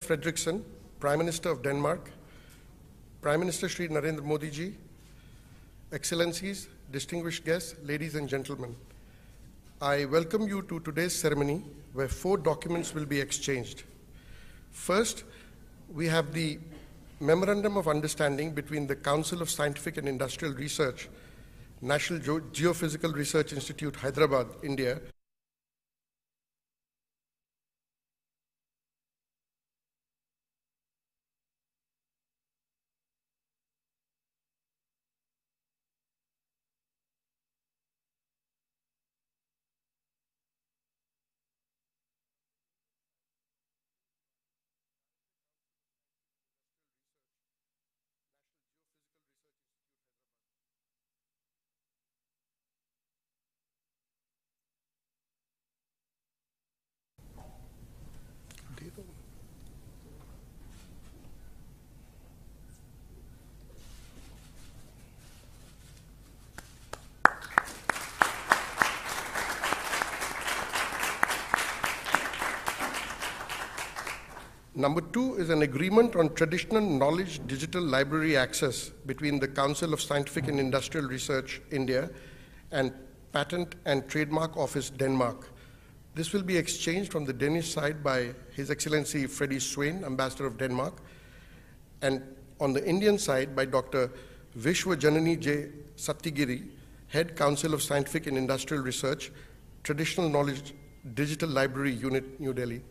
Frederiksen, Prime Minister of Denmark, Prime Minister Shri Narendra Modi ji, Excellencies, distinguished guests, ladies and gentlemen, I welcome you to today's ceremony where 4 documents will be exchanged. First, we have the Memorandum of Understanding between the Council of Scientific and Industrial Research, National Geophysical Research Institute, Hyderabad, India, Number 2 is an agreement on traditional knowledge digital library access between the Council of Scientific and Industrial Research, India, and Patent and Trademark Office, Denmark. This will be exchanged from the Danish side by His Excellency Freddie Swain, Ambassador of Denmark, and on the Indian side by Dr. Vishwa Janani J. Sattigiri, Head Council of Scientific and Industrial Research, Traditional Knowledge Digital Library Unit, New Delhi.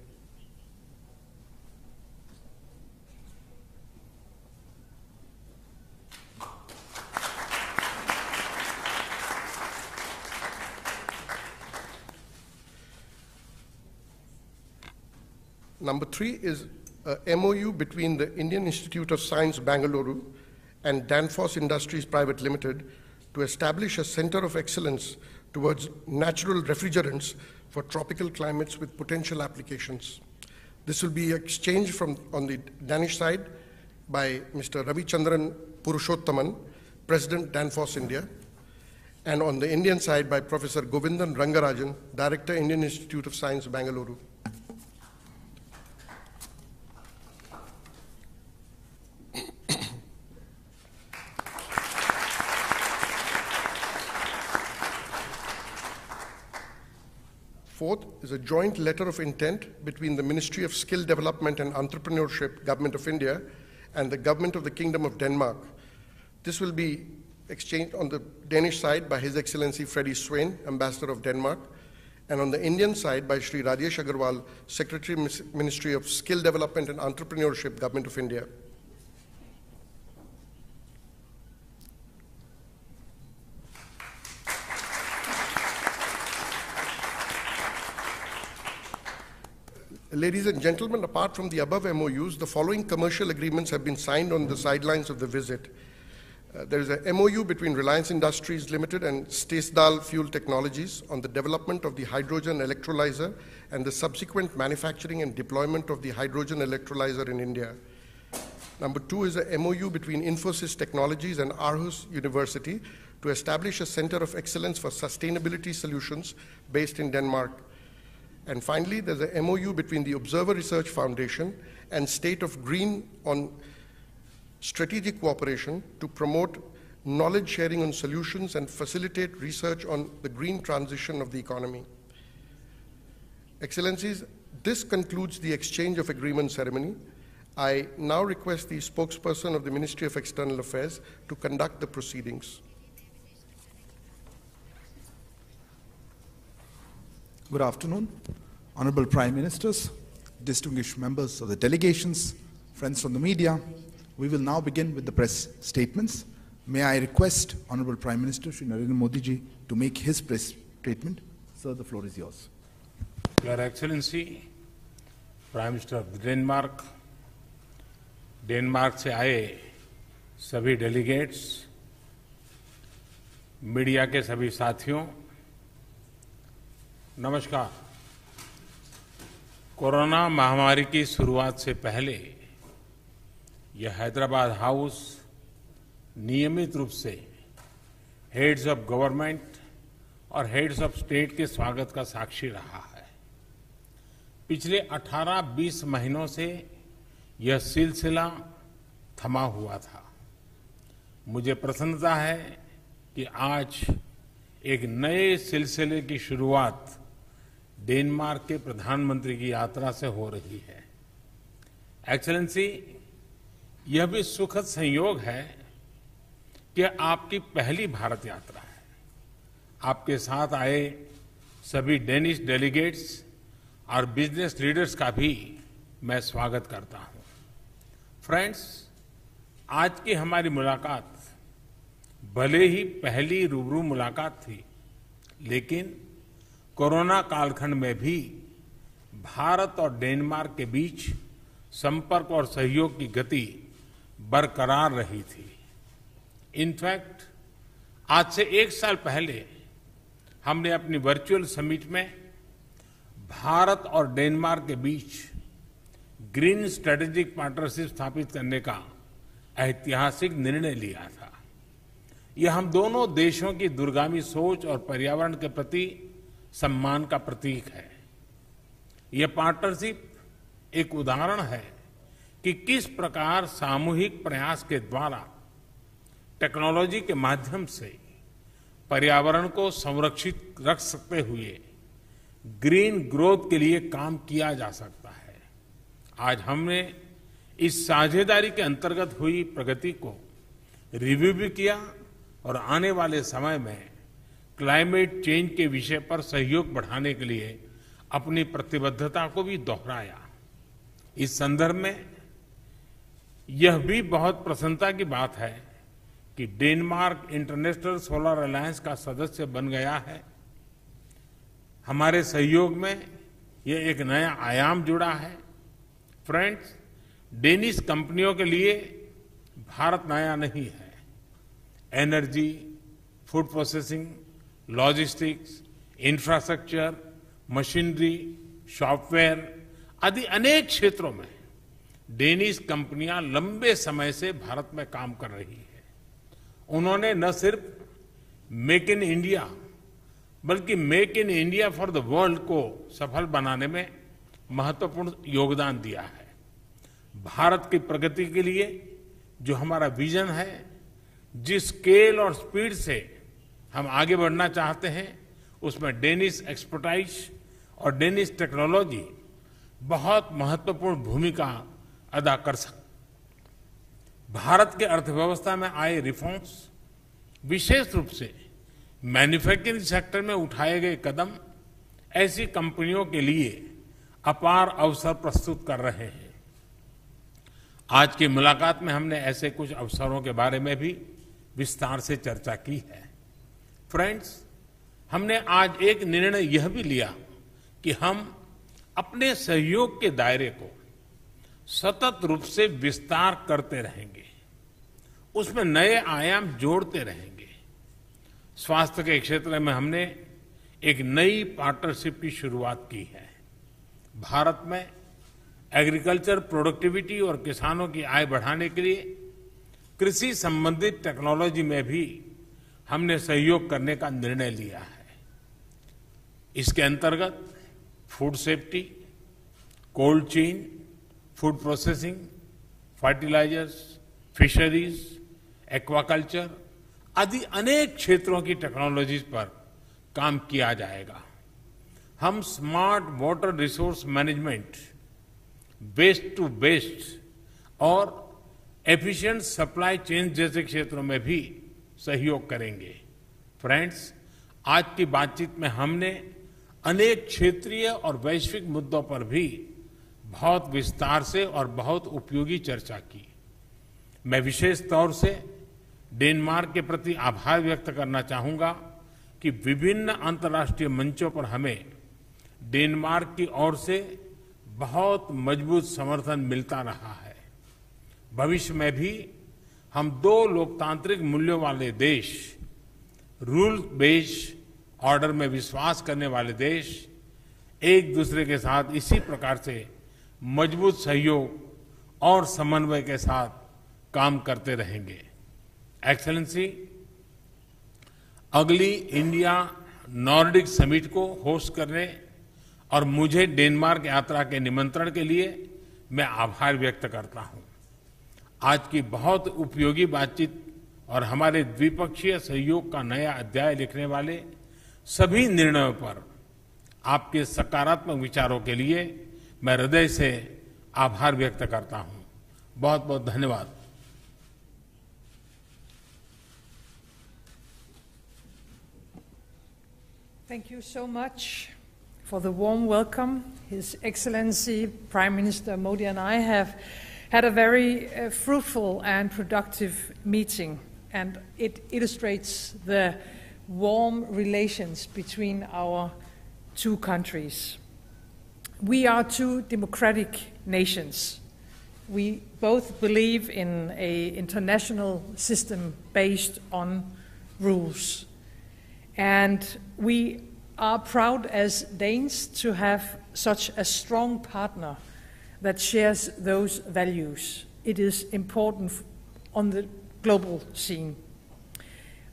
Number 3 is a MOU between the Indian Institute of Science, Bangalore, and Danfoss Industries Private Limited to establish a center of excellence towards natural refrigerants for tropical climates with potential applications. This will be exchanged on the Danish side by Mr. Ravichandran Purushottaman, President, Danfoss India, and on the Indian side by Professor Govindan Rangarajan, Director, Indian Institute of Science, Bangalore. Fourth is a joint letter of intent between the Ministry of Skill Development and Entrepreneurship, Government of India, and the Government of the Kingdom of Denmark. This will be exchanged on the Danish side by His Excellency Freddie Swain, Ambassador of Denmark, and on the Indian side by Shri Rajesh Agarwal, Secretary, Ministry of Skill Development and Entrepreneurship, Government of India. Ladies and gentlemen, apart from the above MOUs, the following commercial agreements have been signed on the sidelines of the visit. There is a MOU between Reliance Industries Limited and Stacedal Fuel Technologies on the development of the hydrogen electrolyzer and the subsequent manufacturing and deployment of the hydrogen electrolyzer in India. Number 2 is a MOU between Infosys Technologies and Aarhus University to establish a center of excellence for sustainability solutions based in Denmark. And finally, there's a MOU between the Observer Research Foundation and State of Green on strategic cooperation to promote knowledge sharing on solutions and facilitate research on the green transition of the economy. Excellencies, this concludes the exchange of agreement ceremony. I now request the spokesperson of the Ministry of External Affairs to conduct the proceedings. Good afternoon, Honorable Prime Ministers, distinguished members of the delegations, friends from the media. We will now begin with the press statements. May I request Honorable Prime Minister Shri Narendra Modi ji to make his press statement. Sir, the floor is yours. Your Excellency, Prime Minister of Denmark, Denmark से आए सभी delegates, media के सभी साथियों, नमस्कार। Corona महामारी की शुरुआत से पहले यह हैदराबाद हाउस नियमित रूप से हेड्स ऑफ गवर्नमेंट और हेड्स ऑफ स्टेट के स्वागत का साक्षी रहा है। पिछले 18-20 महीनों से यह सिलसिला थमा हुआ था। मुझे प्रसन्नता है कि आज एक नए सिलसिले की शुरुआत डेनमार्क के प्रधानमंत्री की यात्रा से हो रही है। एक्सेलेंसी, यह भी सुखद संयोग है कि आपकी पहली भारत यात्रा है। आपके साथ आए सभी डेनिश डेलीगेट्स और बिजनेस लीडर्स का भी मैं स्वागत करता हूं। फ्रेंड्स, आज की हमारी मुलाकात भले ही पहली रूबरू मुलाकात थी, लेकिन कोरोना कालखंड में भी भारत और डेनमार्क के बीच संपर्क और सहयोग की गति बरकरार रही थी। इनफैक्ट, आज से 1 साल पहले हमने अपनी वर्चुअल समिट में भारत और डेनमार्क के बीच ग्रीन स्ट्रेटेजिक पार्टनरशिप स्थापित करने का ऐतिहासिक निर्णय लिया था। यह हम दोनों देशों की दूरगामी सोच और पर्यावरण के प्रति सम्मान का प्रतीक है। यह पार्टनरशिप एक उदाहरण है कि किस प्रकार सामूहिक प्रयास के द्वारा टेक्नोलॉजी के माध्यम से पर्यावरण को संरक्षित रख सकते हुए ग्रीन ग्रोथ के लिए काम किया जा सकता है। आज हमने इस साझेदारी के अंतर्गत हुई प्रगति को रिव्यू भी किया और आने वाले समय में क्लाइमेट चेंज के विषय पर सहयोग बढ़ाने के लिए अपनी प्रतिबद्धता को भी दोहराया। इस संदर्भ में यह भी बहुत प्रसन्नता की बात है कि डेनमार्क इंटरनेशनल सोलर अलायंस का सदस्य बन गया है। हमारे सहयोग में यह एक नया आयाम जुड़ा है। फ्रेंड्स, डेनिश कंपनियों के लिए भारत नया नहीं है। Energy, food processing, logistics, infrastructure, machinery, software आदि अनेक क्षेत्रों में डेनिश कंपनियां लंबे समय से भारत में काम कर रही है। उन्होंने न सिर्फ मेक इन इंडिया बल्कि make in India for the world को सफल बनाने में महत्वपूर्ण योगदान दिया है। भारत की प्रगति के लिए जो हमारा विजन है, जिस स्केल और स्पीड से हम आगे बढ़ना चाहते हैं, उसमें डेनिश एक्सपर्टाइज और डेनिश टेक्नोलॉजी बहुत महत्वपूर्ण भूमिका अदा कर सकते। भारत के अर्थव्यवस्था में आए रिफॉर्म्स, विशेष रूप से मैन्युफैक्चरिंग सेक्टर में उठाए गए कदम ऐसी कंपनियों के लिए अपार अवसर प्रस्तुत कर रहे हैं। आज की मुलाकात में हमने ऐसे कुछ अवसरों के बारे में भी विस्तार से चर्चा की है। फ्रेंड्स, हमने आज एक निर्णय यह भी लिया कि हम अपने सहयोग के दायरे को सतत रूप से विस्तार करते रहेंगे, उसमें नए आयाम जोड़ते रहेंगे। स्वास्थ्य के क्षेत्र में हमने एक नई पार्टनरशिप की शुरुआत की है। भारत में एग्रीकल्चर प्रोडक्टिविटी और किसानों की आय बढ़ाने के लिए कृषि संबंधित टेक्नोलॉजी में भी हमने सहयोग करने का निर्णय लिया है। इसके अंतर्गत food safety, cold chain, food processing, fertilisers, fisheries, aquaculture आदि अनेक क्षेत्रों की टेक्नोलॉजीज पर काम किया जाएगा। हम smart water resource management, waste to best और एफिशिएंट सप्लाई चेन जैसे क्षेत्रों में भी सहयोग करेंगे। फ्रेंड्स, आज की बातचीत में हमने अनेक क्षेत्रीय और वैश्विक मुद्दों पर भी बहुत विस्तार से और बहुत उपयोगी चर्चा की। मैं विशेष तौर से डेनमार्क के प्रति आभार व्यक्त करना चाहूंगा कि विभिन्न अंतर्राष्ट्रीय मंचों पर हमें डेनमार्क की ओर से बहुत मजबूत समर्थन मिलता रहा है। भविष्य में भी हम दो लोकतांत्रिक मूल्यों वाले देश, रूल बेस्ड ऑर्डर में विश्वास करने वाले देश, एक दूसरे के साथ इसी प्रकार से मजबूत सहयोग और समन्वय के साथ काम करते रहेंगे। एक्सेलेंसी, अगली इंडिया नॉर्डिक समिट को होस्ट करने और मुझे डेनमार्क यात्रा के निमंत्रण के लिए मैं आभार व्यक्त करता हूं। आज की बहुत उपयोगी बातचीत और हमारे द्विपक्षीय सहयोग का नया अध्याय लिखने वाले सभी निर्णयों पर आपके सकारात्मक विचारों के लिए मैं हृदय से आभार व्यक्त करता हूं। बहुत बहुत धन्यवाद। Thank you so much for the warm welcome. His Excellency Prime Minister Modi and I have had a very fruitful and productive meeting, and it illustrates the warm relations between our two countries. We are two democratic nations. We both believe in an international system based on rules. And we are proud as Danes to have such a strong partner that shares those values. It is important on the global scene.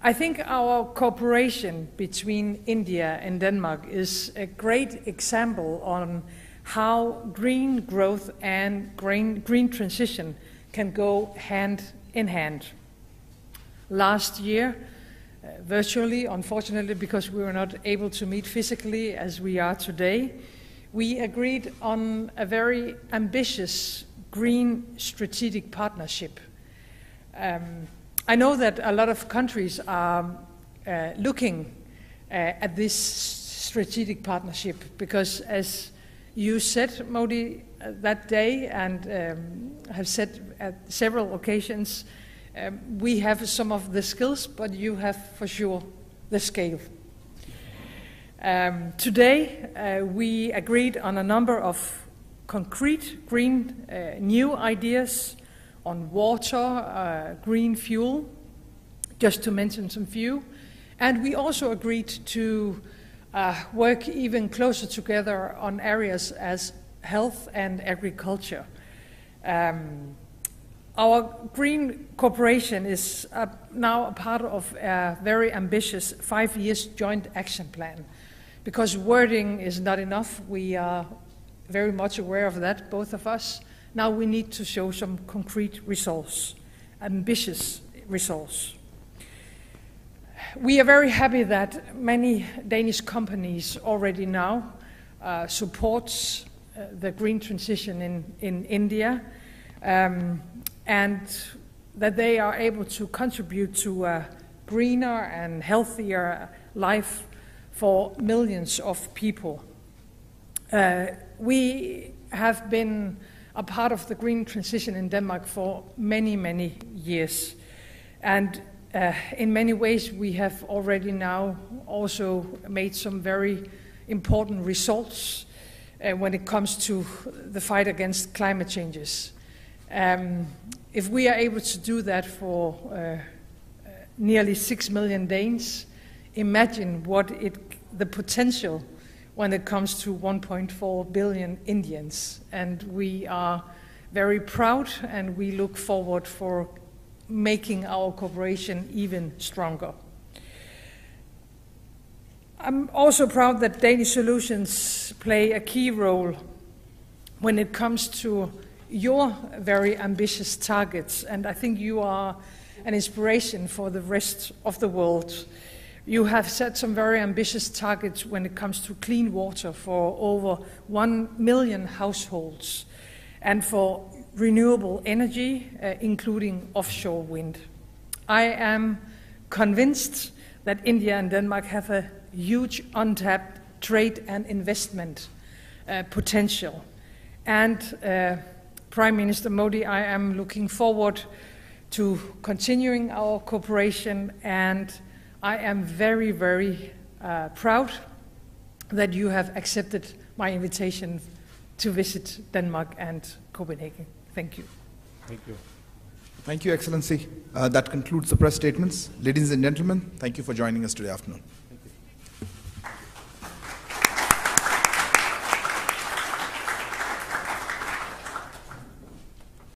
I think our cooperation between India and Denmark is a great example on how green growth and green transition can go hand in hand. Last year, virtually, unfortunately, because we were not able to meet physically as we are today, we agreed on a very ambitious green strategic partnership. I know that a lot of countries are looking at this strategic partnership because, as you said, Modi, that day, and have said at several occasions, we have some of the skills, but you have for sure the scale. Today, we agreed on a number of concrete green new ideas on water, green fuel, just to mention some few. And we also agreed to work even closer together on areas as health and agriculture. Our green cooperation is now a part of a very ambitious 5-year joint action plan. Because wording is not enough, we are very much aware of that, both of us. Now we need to show some concrete results, ambitious results. We are very happy that many Danish companies already now support the green transition in India, and that they are able to contribute to a greener and healthier life for millions of people. We have been a part of the green transition in Denmark for many, many years. And in many ways, we have already now also made some very important results when it comes to the fight against climate changes. If we are able to do that for nearly 6 million Danes, imagine what the potential when it comes to 1.4 billion Indians. And we are very proud, and we look forward for making our cooperation even stronger. I'm also proud that Danish solutions play a key role when it comes to your very ambitious targets, and I think you are an inspiration for the rest of the world. You have set some very ambitious targets when it comes to clean water for over 1 million households and for renewable energy, including offshore wind. I am convinced that India and Denmark have a huge untapped trade and investment potential. And Prime Minister Modi, I am looking forward to continuing our cooperation, and I am very, very proud that you have accepted my invitation to visit Denmark and Copenhagen. Thank you. Thank you. Thank you, Excellency. That concludes the press statements. Ladies and gentlemen, thank you for joining us today afternoon.